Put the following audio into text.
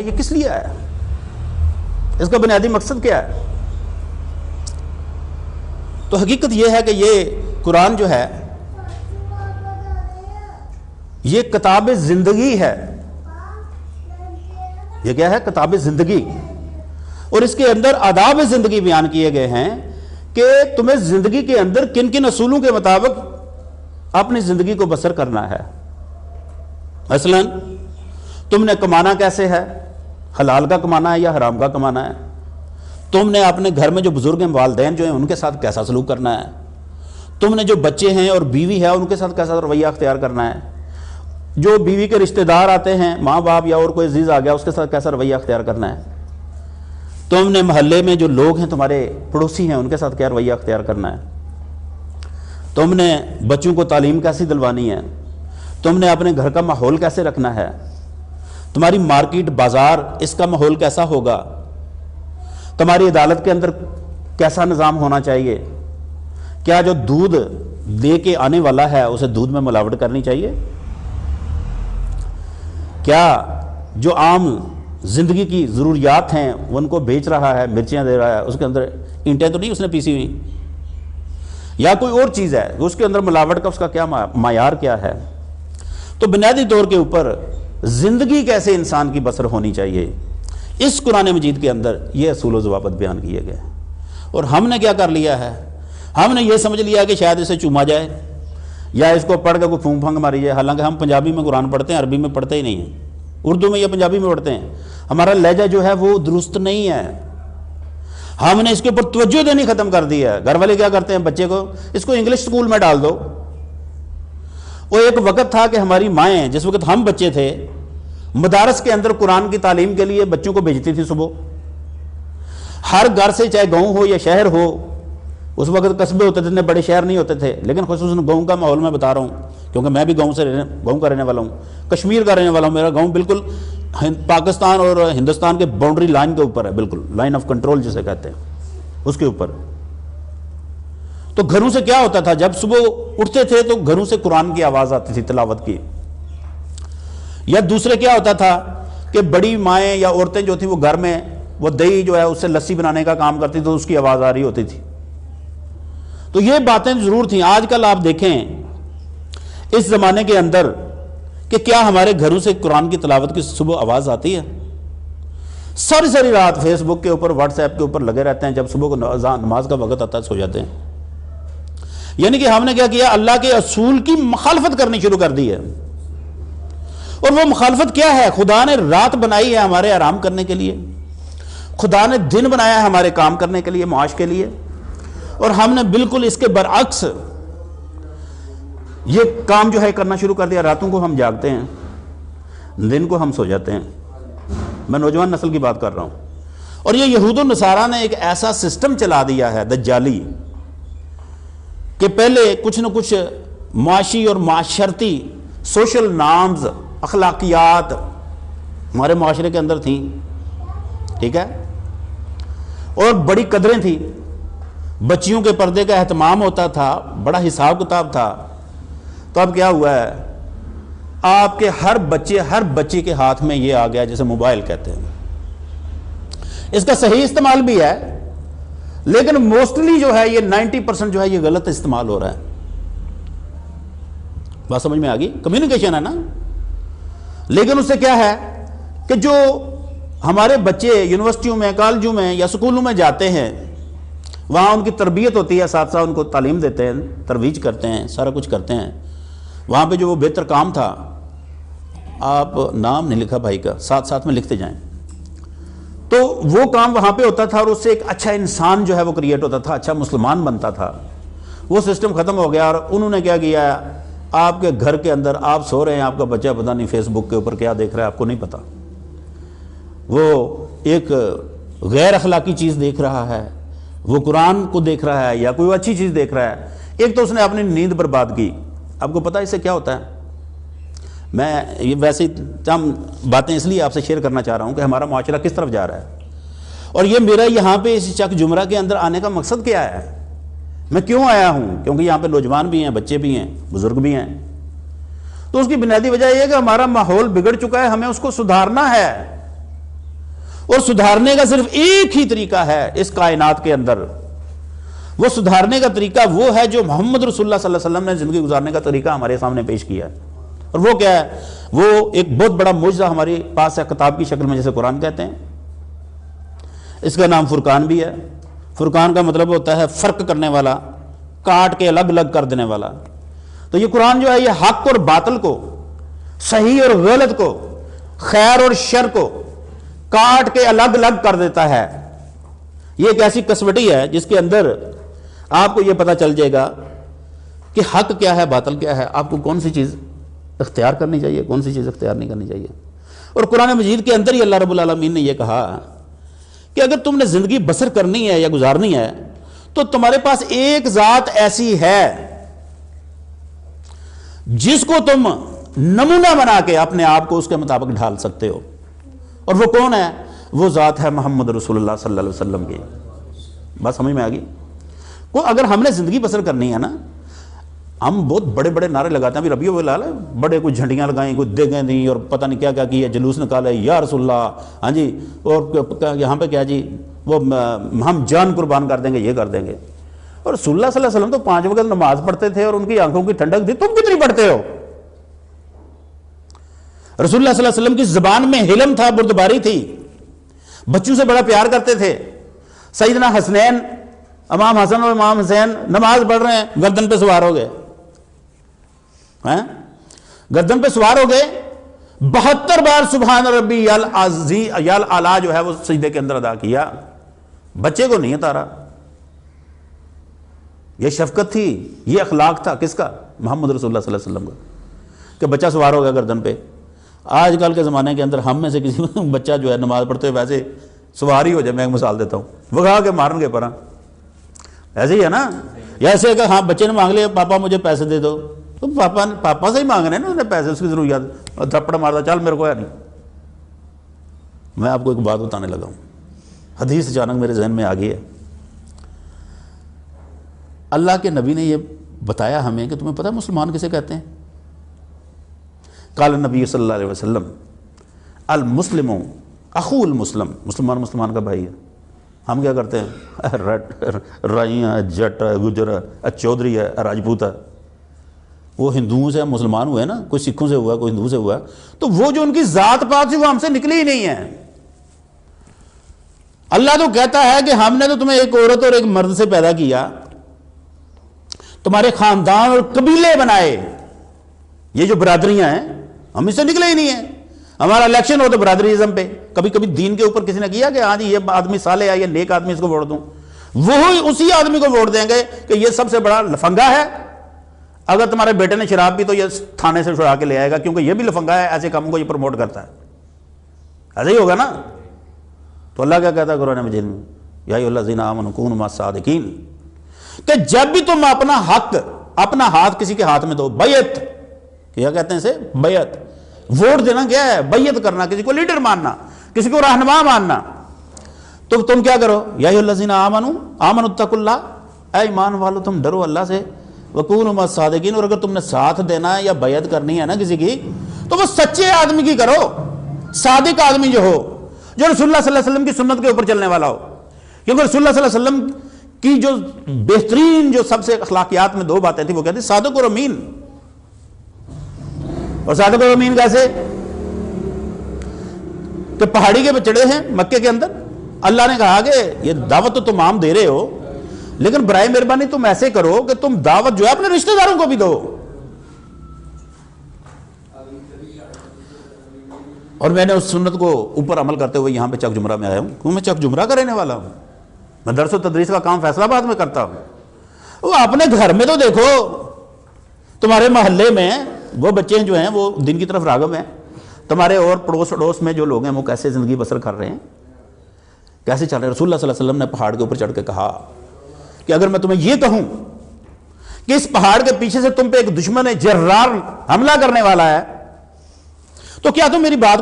یہ کس لیے آیا؟ اس کا بنیادی مقصد کیا ہے؟ تو حقیقت یہ ہے کہ یہ قرآن جو ہے یہ کتاب زندگی ہے۔ یہ کیا ہے؟ کتاب زندگی۔ اور اس کے اندر آداب زندگی بیان کیے گئے ہیں کہ تمہیں زندگی کے اندر کن کن اصولوں کے مطابق اپنی زندگی کو بسر کرنا ہے۔ مثلا تم نے کمانا کیسے ہے؟ حلال کا کمانا ہے یا حرام کا کمانا ہے؟ تم نے اپنے گھر میں جو بزرگ ہیں، والدین جو ہیں، ان کے ساتھ کیسا سلوک کرنا ہے؟ تم نے جو بچے ہیں اور بیوی ہے ان کے ساتھ کیسا رویہ اختیار کرنا ہے؟ جو بیوی کے رشتہ دار آتے ہیں، ماں باپ یا اور کوئی عزیز آ گیا، اس کے ساتھ کیسا رویہ اختیار کرنا ہے؟ تم نے محلے میں جو لوگ ہیں تمہارے پڑوسی ہیں ان کے ساتھ کیا رویہ اختیار کرنا ہے؟ تم نے بچوں کو تعلیم کیسی دلوانی ہے؟ تم نے اپنے گھر کا ماحول کیسے رکھنا ہے؟ تمہاری مارکیٹ بازار اس کا ماحول کیسا ہوگا؟ تمہاری عدالت کے اندر کیسا نظام ہونا چاہیے؟ کیا جو دودھ دے کے آنے والا ہے اسے دودھ میں ملاوٹ کرنی چاہیے؟ کیا جو عام زندگی کی ضروریات ہیں ان کو بیچ رہا ہے، مرچیاں دے رہا ہے، اس کے اندر اینٹیں تو نہیں اس نے پیسی ہوئی؟ یا کوئی اور چیز ہے اس کے اندر ملاوٹ کا اس کا کیا معیار کیا ہے؟ تو بنیادی طور کے اوپر زندگی کیسے انسان کی بسر ہونی چاہیے، اس قرآن مجید کے اندر یہ اصول و ضوابط بیان کیے گئے۔ اور ہم نے کیا کر لیا ہے؟ ہم نے یہ سمجھ لیا کہ شاید اسے چوما جائے یا اس کو پڑھ کے کوئی پھونک پھنک ماری جائے، حالانکہ ہم پنجابی میں قرآن پڑھتے ہیں، عربی میں پڑھتے ہی نہیں ہیں، اردو میں یا پنجابی میں پڑھتے ہیں۔ ہمارا لہجہ جو ہے وہ درست نہیں ہے، ہم نے اس کے اوپر توجہ دینی ختم کر دی ہے۔ گھر والے کیا کرتے ہیں؟ بچے کو اس کو انگلش سکول میں ڈال دو۔ وہ ایک وقت تھا کہ ہماری مائیں، جس وقت ہم بچے تھے، مدارس کے اندر قرآن کی تعلیم کے لیے بچوں کو بھیجتی تھی صبح۔ ہر گھر سے، چاہے گاؤں ہو یا شہر ہو، اس وقت قصبے ہوتے تھے، بڑے شہر نہیں ہوتے تھے، لیکن خصوصاً گاؤں کا ماحول میں بتا رہا ہوں کیونکہ میں بھی گاؤں کا رہنے والا ہوں، کشمیر کا رہنے والا ہوں۔ میرا گاؤں بالکل پاکستان اور ہندوستان کے باؤنڈری لائن کے اوپر ہے، بالکل لائن آف کنٹرول جسے کہتے ہیں، اس کے اوپر۔ تو گھروں سے کیا ہوتا تھا؟ جب صبح اٹھتے تھے تو گھروں سے قرآن کی آواز آتی تھی، تلاوت کی۔ یا دوسرے کیا ہوتا تھا کہ بڑی مائیں یا عورتیں جو تھیں وہ گھر میں وہ دہی جو ہے اس سے لسی بنانے کا کام کرتی تو اس کی آواز آ رہی ہوتی تھی۔ تو یہ باتیں ضرور تھیں۔ آج کل آپ دیکھیں اس زمانے کے اندر کہ کیا ہمارے گھروں سے قرآن کی تلاوت کی صبح آواز آتی ہے؟ ساری ساری رات فیس بک کے اوپر، واٹس ایپ کے اوپر لگے رہتے ہیں، جب صبح کو نماز کا وقت آتا ہے سو جاتے ہیں۔ یعنی کہ ہم نے کیا کیا؟ اللہ کے اصول کی مخالفت کرنی شروع کر دی ہے۔ اور وہ مخالفت کیا ہے؟ خدا نے رات بنائی ہے ہمارے آرام کرنے کے لیے، خدا نے دن بنایا ہے ہمارے کام کرنے کے لیے، معاش کے لیے، اور ہم نے بالکل اس کے برعکس یہ کام جو ہے کرنا شروع کر دیا۔ راتوں کو ہم جاگتے ہیں، دن کو ہم سو جاتے ہیں۔ میں نوجوان نسل کی بات کر رہا ہوں۔ اور یہ یہود و نصارہ نے ایک ایسا سسٹم چلا دیا ہے دجالی کہ پہلے کچھ نہ کچھ معاشی اور معاشرتی سوشل نارمز، اخلاقیات ہمارے معاشرے کے اندر تھیں، ٹھیک ہے، اور بڑی قدریں تھیں، بچیوں کے پردے کا اہتمام ہوتا تھا، بڑا حساب کتاب تھا۔ تو اب کیا ہوا ہے؟ آپ کے ہر بچے کے ہاتھ میں یہ آ گیا جسے موبائل کہتے ہیں۔ اس کا صحیح استعمال بھی ہے، لیکن موسٹلی جو ہے یہ 90% جو ہے یہ غلط استعمال ہو رہا ہے۔ بات سمجھ میں آ گئی؟ کمیونیکیشن ہے نا، لیکن اس سے کیا ہے کہ جو ہمارے بچے یونیورسٹیوں میں، کالجوں میں یا سکولوں میں جاتے ہیں، وہاں ان کی تربیت ہوتی ہے، ساتھ ساتھ ان کو تعلیم دیتے ہیں، ترویج کرتے ہیں، سارا کچھ کرتے ہیں۔ وہاں پہ جو وہ بہتر کام تھا، آپ نام نہیں لکھا بھائی کا، ساتھ ساتھ میں لکھتے جائیں، تو وہ کام وہاں پہ ہوتا تھا اور اس سے ایک اچھا انسان جو ہے وہ کریٹ ہوتا تھا، اچھا مسلمان بنتا تھا۔ وہ سسٹم ختم ہو گیا اور انہوں نے کیا کیا ہے؟ آپ کے گھر کے اندر آپ سو رہے ہیں، آپ کا بچہ پتہ نہیں فیس بک کے اوپر کیا دیکھ رہا ہے، آپ کو نہیں پتا۔ وہ ایک غیر اخلاقی چیز دیکھ رہا ہے، وہ قرآن کو دیکھ رہا ہے یا کوئی اچھی چیز دیکھ رہا ہے۔ ایک تو اس نے اپنی نیند برباد کی۔ آپ کو پتا اس سے کیا ہوتا ہے؟ میں یہ ویسے چند باتیں اس لیے آپ سے شیئر کرنا چاہ رہا ہوں کہ ہمارا معاشرہ کس طرف جا رہا ہے، اور یہ میرا یہاں پہ اس چک جمرہ کے اندر آنے کا مقصد کیا ہے، میں کیوں آیا ہوں؟ کیونکہ یہاں پہ نوجوان بھی ہیں، بچے بھی ہیں، بزرگ بھی ہیں۔ تو اس کی بنیادی وجہ یہ ہے کہ ہمارا ماحول بگڑ چکا ہے، ہمیں اس کو سدھارنا ہے۔ اور سدھارنے کا صرف ایک ہی طریقہ ہے اس کائنات کے اندر. وہ سدھارنے کا طریقہ وہ ہے جو محمد رسول اللہ صلی اللہ علیہ وسلم نے زندگی گزارنے کا طریقہ ہمارے سامنے پیش کیا ہے. اور وہ کیا ہے؟ وہ ایک بہت بڑا معجزہ ہمارے پاس ہے کتاب کی شکل میں، جیسے قرآن کہتے ہیں. اس کا نام فرقان بھی ہے. فرقان کا مطلب ہوتا ہے فرق کرنے والا، کاٹ کے الگ الگ کر دینے والا. تو یہ قرآن جو ہے یہ حق اور باطل کو، صحیح اور غلط کو، خیر اور شر کو کاٹ کے الگ الگ کر دیتا ہے. یہ ایک ایسی کسوٹی ہے جس کے اندر آپ کو یہ پتا چل جائے گا کہ حق کیا ہے، باطل کیا ہے، آپ کو کون سی چیز اختیار کرنی چاہیے، کون سی چیز اختیار نہیں کرنی چاہیے. اور قرآن مجید کے اندر ہی اللہ رب العالمین نے یہ کہا کہ اگر تم نے زندگی بسر کرنی ہے یا گزارنی ہے تو تمہارے پاس ایک ذات ایسی ہے جس کو تم نمونہ بنا کے اپنے آپ کو اس کے مطابق ڈھال سکتے ہو. اور وہ کون ہے؟ وہ ذات ہے محمد رسول اللہ صلی اللہ علیہ وسلم کی. بات سمجھ میں آ گئی؟ کو اگر ہم نے زندگی بسر کرنی ہے نا، ہم بہت بڑے بڑے نعرے لگاتے ہیں. ابھی ربیع الاول ہے، بڑے کوئی جھنڈیاں لگائیں، کوئی دیگیں دیں اور پتہ نہیں کیا کیا کیا، جلوس نکالے یا رسول اللہ، ہاں جی، اور یہاں پہ کیا جی وہ ہم جان قربان کر دیں گے، یہ کر دیں گے. اور رسول اللہ صلی اللہ علیہ وسلم تو 5 وقت نماز پڑھتے تھے اور ان کی آنکھوں کی ٹھنڈک تھی. تم کتنی پڑھتے ہو؟ رسول اللہ صلی اللہ علیہ وسلم کی زبان میں حلم تھا، بردباری تھی، بچوں سے بڑا پیار کرتے تھے. سیدنا حسنین، امام حسن اور امام حسین نماز پڑھ رہے ہیں، گردن پہ سوار ہو گئے، گردن پہ سوار ہو گئے. 72 بار سبحان ربی الاعلی جو ہے وہ سجدے کے اندر ادا کیا. بچے کو نہیں اتارا. یہ شفقت تھی، یہ اخلاق تھا کس کا؟ محمد رسول اللہ صلی اللہ علیہ وسلم کا، کہ بچہ سوار ہو گیا گردن پہ. آج کل کے زمانے کے اندر ہم میں سے کسی بچہ جو ہے نماز پڑھتے ہوئے ویسے سوار ہی ہو جائے، میں ایک مثال دیتا ہوں، وگا کے مارن گے پرا، ایسے ہی ہے نا. یا ایسے کہ ہاں بچے نے مانگ لیا پاپا مجھے پیسے دے دو، تو پاپا سے ہی مانگ رہے ہیں نا، انہیں پیسے، اس کی ضروریات، اور تھپڑ مارتا چل میرے کو ہے نہیں. میں آپ کو ایک بات بتانے لگا ہوں، حدیث اچانک میرے ذہن میں آ گئی ہے. اللہ کے نبی نے یہ بتایا ہمیں کہ تمہیں پتہ ہے مسلمان کسے کہتے ہیں؟ قال نبی صلی اللہ علیہ وسلم المسلم اخو المسلم، مسلمان مسلمان کا بھائی ہے. ہم کیا کرتے ہیں؟ رائی ہے، جٹ ہے، گجر ہے، چودھری ہے، راجپوت ہے. وہ ہندوؤں سے مسلمان ہوئے نا، کوئی سکھوں سے ہوا، کوئی ہندو سے ہوا، تو وہ جو ان کی ذات پات تھی وہ ہم سے نکلی ہی نہیں ہے. اللہ تو کہتا ہے کہ ہم نے تو تمہیں ایک عورت اور ایک مرد سے پیدا کیا، تمہارے خاندان اور قبیلے بنائے. یہ جو برادریاں ہیں ہم اس سے نکلے ہی نہیں ہیں. ہمارا الیکشن ہو تو برادریزم پہ، کبھی کبھی دین کے اوپر کسی نے کیا کہ ہاں جی یہ آدمی صالح ہے، یہ نیک آدمی، اس کو ووٹ دوں. وہی اسی آدمی کو ووٹ دیں گے کہ یہ سب سے بڑا لفنگا ہے. اگر تمہارے بیٹے نے شراب پی تو یہ تھانے سے چھڑا کے لے آئے گا کیونکہ یہ بھی لفنگا ہے، ایسے کاموں کو یہ پروموٹ کرتا ہے. ایسے ہی ہوگا نا. تو اللہ کیا کہتا ہے قرآن مجید میں؟ یا ایھا الذین آمنوا کونوا مع الصادقین، کہ جب بھی تم اپنا حق، اپنا ہاتھ کسی کے ہاتھ میں دو، بیعت کیا کہتے ہیں اسے؟ بیعت. ووٹ دینا کیا ہے؟ بیعت کرنا، کسی کو لیڈر ماننا، کسی کو رہنما ماننا. تو تم کیا کرو؟ یا ایھا الذین آمنوا اتقوا اللہ، اے ایمان والو تم ڈرو اللہ سے، وکونوا مع الصادقین. اور اگر تم نے ساتھ دینا ہے یا بیعت کرنی ہے نا کسی کی، تو وہ سچے آدمی کی کرو، صادق آدمی جو ہو، جو رسول اللہ صلی اللہ علیہ وسلم کی سنت کے اوپر چلنے والا ہو. کیونکہ رسول اللہ صلی اللہ علیہ وسلم کی جو بہترین جو سب سے اخلاقیات میں 2 باتیں تھیں، وہ کہتے ہیں صادق اور امین. اور صادق اور امین کیسے؟ کہ پہاڑی کے چڑھے ہیں مکے کے اندر، اللہ نے کہا کہ یہ دعوت تو تم عام دے رہے ہو، لیکن برائے مہربانی تم ایسے کرو کہ تم دعوت جو ہے اپنے رشتہ داروں کو بھی دو. اور میں نے اس سنت کو اوپر عمل کرتے ہوئے یہاں پہ چک جمرہ میں آیا ہوں. کیوں؟ میں چک جمرہ کا رہنے والا ہوں. میں درس و تدریس کا کام فیصلہ آباد میں کرتا ہوں. وہ اپنے گھر میں تو دیکھو، تمہارے محلے میں وہ بچے جو ہیں وہ دین کی طرف راغب ہیں، تمہارے اور پڑوس اڑوس میں جو لوگ ہیں وہ کیسے زندگی بسر کر رہے ہیں، کیسے چل رہے ہیں. رسول اللہ صلی اللہ علیہ وسلم نے پہاڑ کے اوپر چڑھ کے کہا کہ اگر میں تمہیں یہ کہوں کہ اس پہاڑ کے پیچھے سے تم پہ ایک دشمن جرار حملہ کرنے والا ہے، تو کیا تم میری بات